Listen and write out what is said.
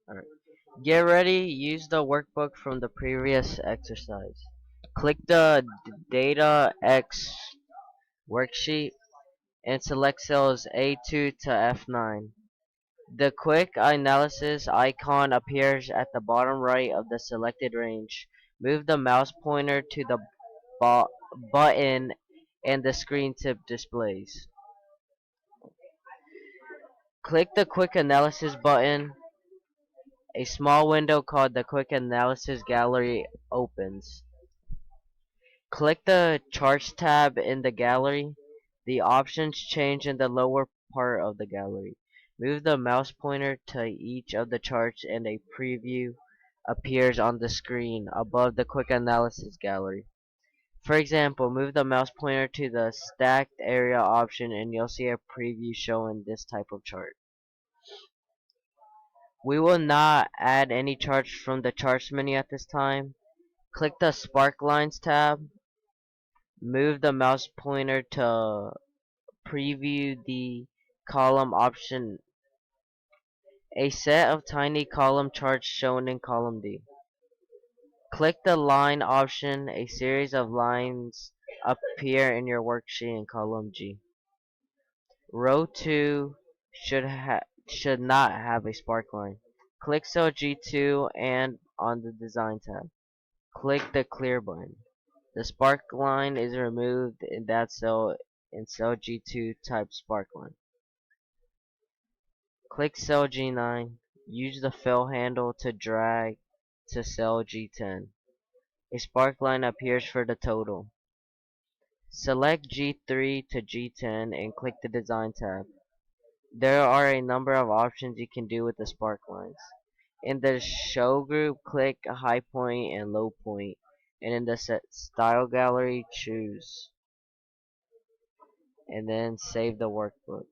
Alright. Get ready, use the workbook from the previous exercise. Click the Data X worksheet and select cells A2 to F9. The quick analysis icon appears at the bottom right of the selected range. Move the mouse pointer to the button and the screen tip displays. Click the quick analysis button. A small window called the quick analysis gallery opens. Click the charts tab in the gallery. The options change in the lower part of the gallery. Move the mouse pointer to each of the charts and a preview appears on the screen above the quick analysis gallery. For example, move the mouse pointer to the stacked area option and you'll see a preview showing this type of chart. We will not add any charts from the charts menu at this time. Click the Spark Lines tab. Move the mouse pointer to preview the column option, a set of tiny column charts shown in column D. Click the line option, a series of lines appear in your worksheet in column G. Row 2 should not have a spark line. Click cell G2 and on the design tab. Click the clear button. The spark line is removed in that cell in cell G2, type spark line. Click cell G9. Use the fill handle to drag to cell G10. A spark line appears for the total. Select G3 to G10 and click the design tab. There are a number of options you can do with the spark lines. In the show group, click high point and low point, and in the style gallery, choose, and then save the workbook.